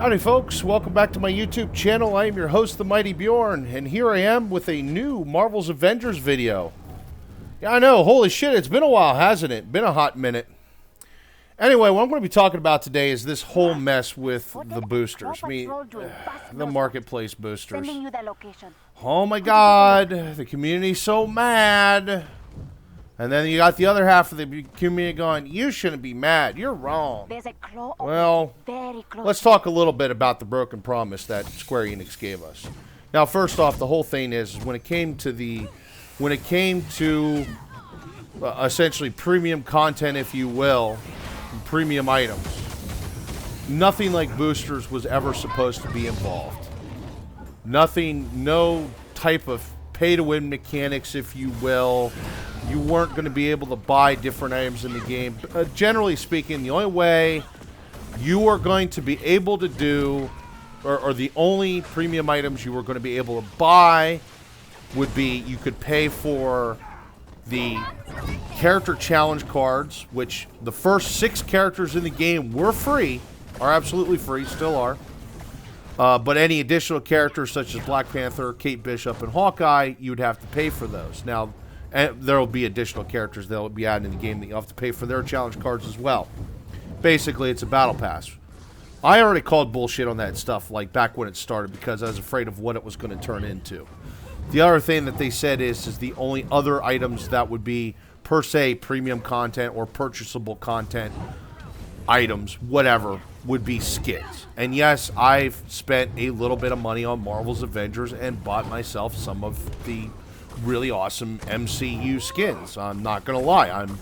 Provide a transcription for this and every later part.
Howdy folks, welcome back to my YouTube channel. I am your host, the Mighty Bjorn, and here I am with a new Marvel's Avengers video. Yeah, I know, holy shit, it's been a while, hasn't it? Been a hot minute. Anyway, what I'm going to be talking about today is this whole mess with the boosters. The marketplace boosters. Oh my god, the community's so mad. And then you got the other half of the community going, you shouldn't be mad, you're wrong. Well, let's talk a little bit about the broken promise that Square Enix gave us. Now, first off, the whole thing is when it came to essentially premium content, if you will, premium items, nothing like boosters was ever supposed to be involved. Nothing, no type of pay-to-win mechanics, if you will. You weren't going to be able to buy different items in the game. Generally speaking, the only way you were going to be able to do, or the only premium items you were going to be able to buy would be you could pay for the character challenge cards, which the first 6 characters in the game were free, are absolutely free, still are. But any additional characters such as Black Panther, Kate Bishop, and Hawkeye, you'd have to pay for those. Now, and there will be additional characters that will be added in the game that you'll have to pay for their challenge cards as well. Basically, it's a battle pass. I already called bullshit on that stuff like back when it started because I was afraid of what it was going to turn into. The other thing that they said is the only other items that would be per se premium content or purchasable content items, whatever, would be skins. And yes, I've spent a little bit of money on Marvel's Avengers and bought myself some of the really awesome MCU skins. I'm not gonna lie, I'm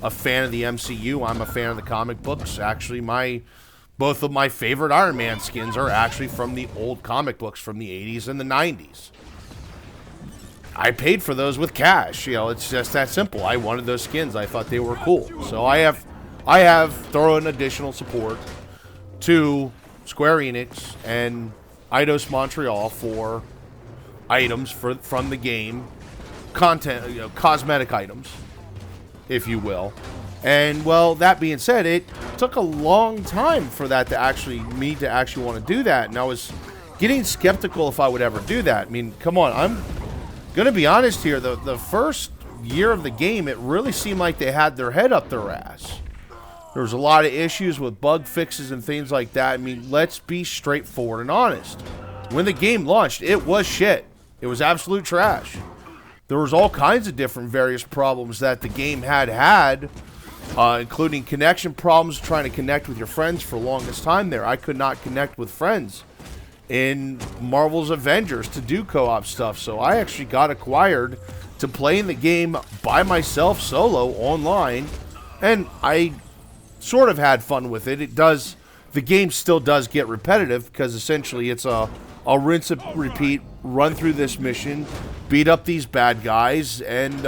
a fan of the MCU. I'm a fan of the comic books. Actually, both of my favorite Iron Man skins are actually from the old comic books from the 80s and the 90s. I paid for those with cash. You know, it's just that simple. I wanted those skins. I thought they were cool. So I have thrown additional support to Square Enix and Eidos Montreal for items from the game, content, you know, cosmetic items, if you will. And well, that being said, it took a long time for that to actually want to do that, and I was getting skeptical if I would ever do that. I mean, come on, I'm gonna be honest here. The first year of the game, it really seemed like they had their head up their ass. There was a lot of issues with bug fixes and things like that. I mean, let's be straightforward and honest. When the game launched, it was shit. It was absolute trash. There was all kinds of different various problems that the game had, including connection problems, trying to connect with your friends for the longest time there. I could not connect with friends in Marvel's Avengers to do co-op stuff, so I actually got acquired to play in the game by myself solo online, and I sort of had fun with it. The game still does get repetitive because essentially it's I'll rinse and repeat, run through this mission, beat up these bad guys, and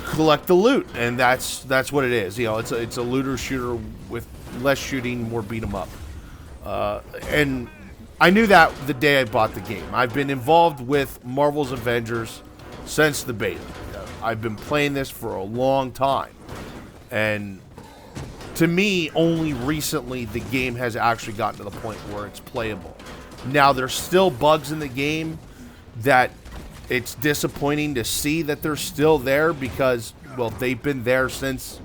collect the loot, and that's what it is. You know, it's a looter shooter with less shooting, more beat 'em up. And I knew that the day I bought the game. I've been involved with Marvel's Avengers since the beta. I've been playing this for a long time, and to me, only recently the game has actually gotten to the point where it's playable. Now, there's still bugs in the game that it's disappointing to see that they're still there because, well, they've been there since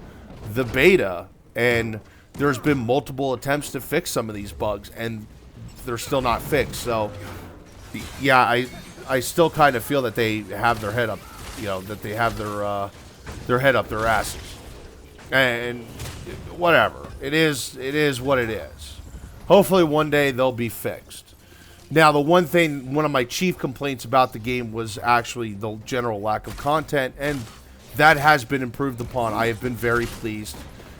the beta, and there's been multiple attempts to fix some of these bugs, and they're still not fixed. So, yeah, I still kind of feel that they have their head up, you know, that they have their head up their asses. And whatever. It is what it is. Hopefully one day they'll be fixed. Now, one of my chief complaints about the game was actually the general lack of content, and that has been improved upon. I have been very pleased.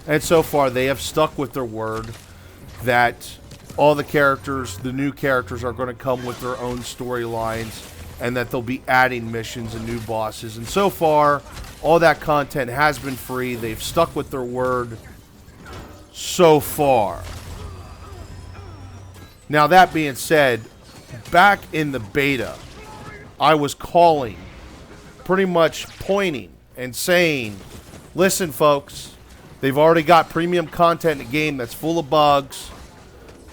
And so far, they have stuck with their word that all the characters, the new characters, are going to come with their own storylines, and that they'll be adding missions and new bosses. And so far, all that content has been free. They've stuck with their word so far. Now, that being said, back in the beta, I was calling, pretty much pointing and saying, listen, folks, they've already got premium content in the game that's full of bugs.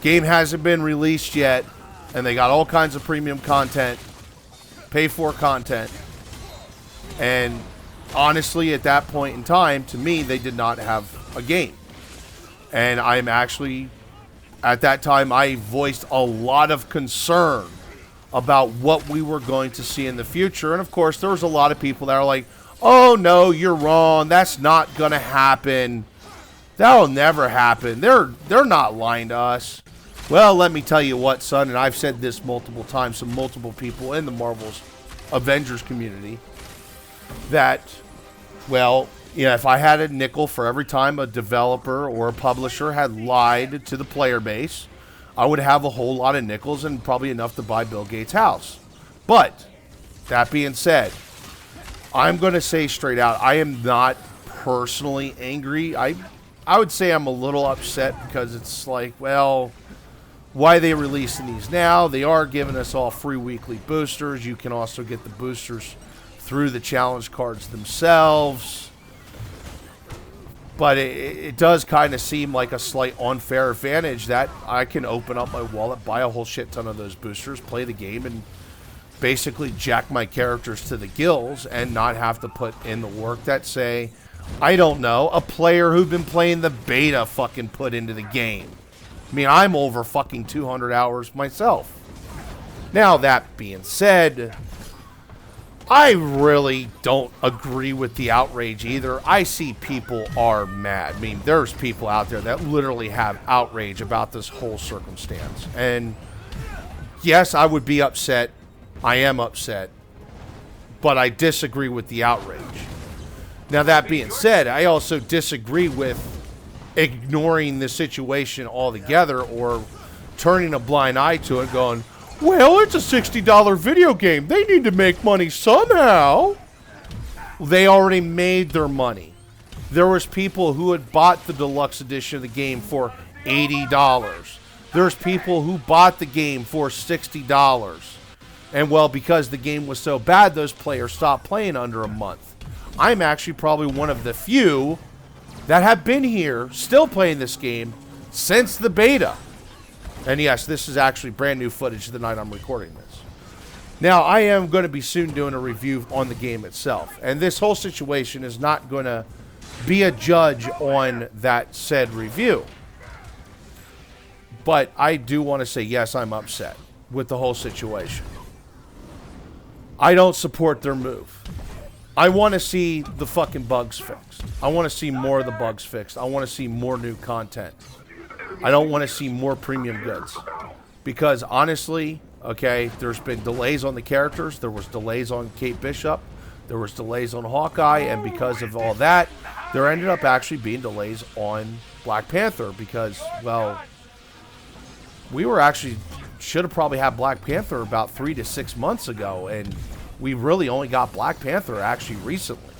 Game hasn't been released yet, and they got all kinds of premium content, pay-for content, and honestly, at that point in time, to me, they did not have a game. And I'm actually, at that time, I voiced a lot of concern about what we were going to see in the future. And of course, there was a lot of people that are like, oh no, you're wrong. That's not going to happen. That'll never happen. They're not lying to us. Well, let me tell you what, son, and I've said this multiple times to multiple people in the Marvel's Avengers community, that, well, if I had a nickel for every time a developer or a publisher had lied to the player base, I would have a whole lot of nickels and probably enough to buy Bill Gates' house. But, that being said, I'm going to say straight out, I am not personally angry. I would say I'm a little upset because it's like, well, why are they releasing these now? They are giving us all free weekly boosters. You can also get the boosters through the challenge cards themselves. But it does kind of seem like a slight unfair advantage that I can open up my wallet, buy a whole shit ton of those boosters, play the game, and basically jack my characters to the gills and not have to put in the work that, say, I don't know, a player who'd been playing the beta fucking put into the game. I mean, I'm over fucking 200 hours myself. Now, that being said, I really don't agree with the outrage either. I see people are mad. I mean, there's people out there that literally have outrage about this whole circumstance. And yes, I would be upset. I am upset. But I disagree with the outrage. Now, that being said, I also disagree with ignoring the situation altogether or turning a blind eye to it going, well, it's a $60 video game. They need to make money somehow. They already made their money. There was people who had bought the deluxe edition of the game for $80. There's people who bought the game for $60. And, well, because the game was so bad, those players stopped playing under a month. I'm actually probably one of the few that have been here, still playing this game, since the beta. And yes, this is actually brand new footage the night I'm recording this. Now, I am going to be soon doing a review on the game itself. And this whole situation is not going to be a judge on that said review. But I do want to say, yes, I'm upset with the whole situation. I don't support their move. I want to see the fucking bugs fixed. I want to see more of the bugs fixed. I want to see more new content. I don't want to see more premium goods. Because honestly, okay, there's been delays on the characters. There was delays on Kate Bishop. There was delays on Hawkeye. And because of all that, there ended up actually being delays on Black Panther. Because, well, we were actually, should have probably had Black Panther about 3 to 6 months ago. And we really only got Black Panther actually recently.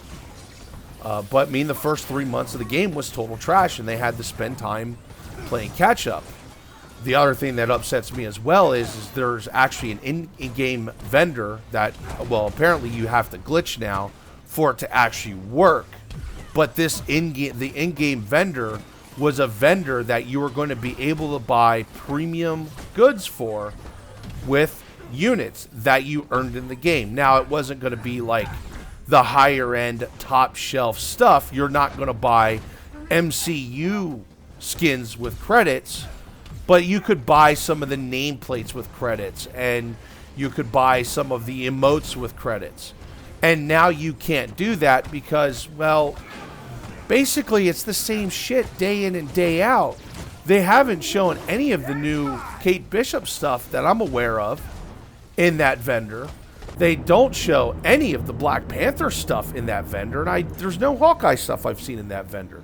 But I mean, the first 3 months of the game was total trash, and they had to spend time playing catch-up. The other thing that upsets me as well is there's actually an in-game vendor that, well, apparently you have to glitch now for it to actually work. But this the in-game vendor was a vendor that you were going to be able to buy premium goods for with units that you earned in the game. Now, it wasn't going to be like the higher end top shelf stuff. You're not going to buy MCU skins with credits, but you could buy some of the nameplates with credits, and you could buy some of the emotes with credits. And now you can't do that because, well, basically it's the same shit day in and day out. They haven't shown any of the new Kate Bishop stuff that I'm aware of in that vendor. They don't show any of the Black Panther stuff in that vendor, and there's no Hawkeye stuff I've seen in that vendor.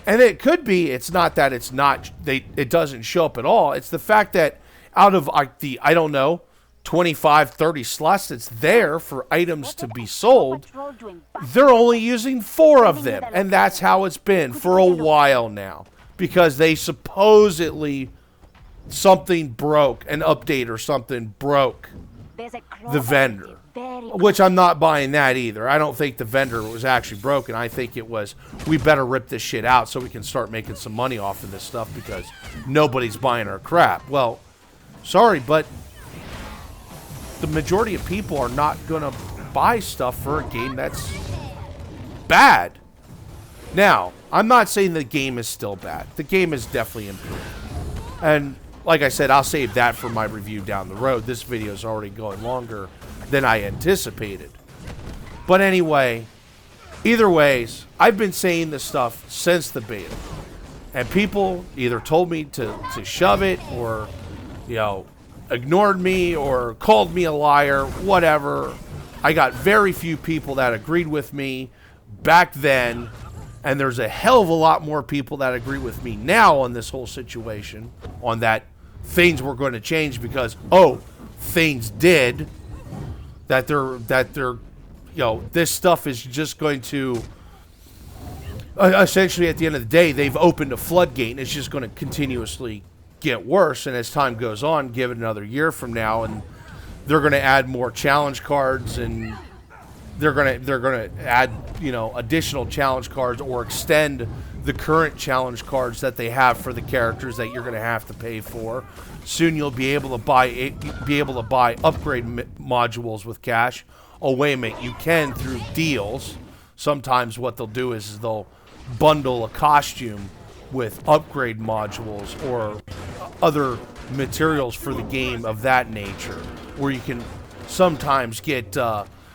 And it could be, it's not that it's not, it doesn't show up at all. It's the fact that out of the, I don't know, 25, 30 slots that's there for items to be sold, they're only using 4 of them. And that's how it's been for a while now. Because they supposedly, something broke, an update or something broke the vendor. Which I'm not buying that either. I don't think the vendor was actually broken. I think it was, we better rip this shit out so we can start making some money off of this stuff because nobody's buying our crap. Well, sorry, but the majority of people are not going to buy stuff for a game that's bad. Now, I'm not saying the game is still bad. The game is definitely improved. And like I said, I'll save that for my review down the road. This video is already going longer than I anticipated. But anyway, either ways, I've been saying this stuff since the beta. And people either told me to shove it or, you know, ignored me or called me a liar, whatever. I got very few people that agreed with me back then. And there's a hell of a lot more people that agree with me now on this whole situation, on that things were going to change because, oh, things did. That they're, you know, this stuff is just going to, essentially at the end of the day, they've opened a floodgate and it's just going to continuously get worse. And as time goes on, give it another year from now, and they're going to add more challenge cards, and they're going to add, you know, additional challenge cards or extend the current challenge cards that they have for the characters that you're going to have to pay for. Soon you'll be able to buy upgrade modules with cash. Oh, wait a minute, you can through deals. Sometimes what they'll do is they'll bundle a costume with upgrade modules or other materials for the game of that nature, where you can sometimes get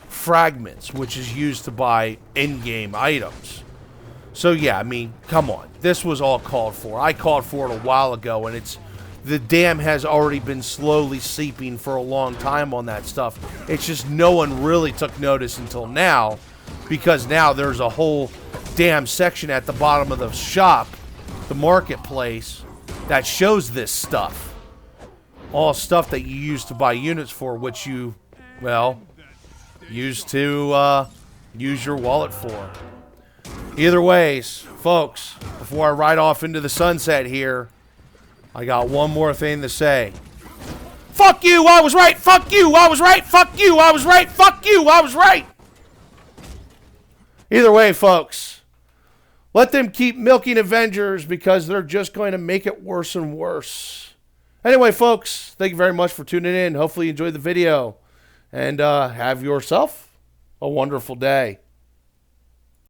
fragments, which is used to buy in-game items. So yeah, I mean, come on. This was all called for. I called for it a while ago, and the dam has already been slowly seeping for a long time on that stuff. It's just no one really took notice until now, because now there's a whole damn section at the bottom of the shop, the marketplace, that shows this stuff. All stuff that you use to buy units for, which you, well, use to use your wallet for. Either ways, folks, before I ride off into the sunset here, I got one more thing to say. Fuck you, I was right. Fuck you, I was right. Fuck you, I was right. Fuck you, I was right. Either way, folks, let them keep milking Avengers because they're just going to make it worse and worse. Anyway, folks, thank you very much for tuning in. Hopefully you enjoyed the video. And have yourself a wonderful day.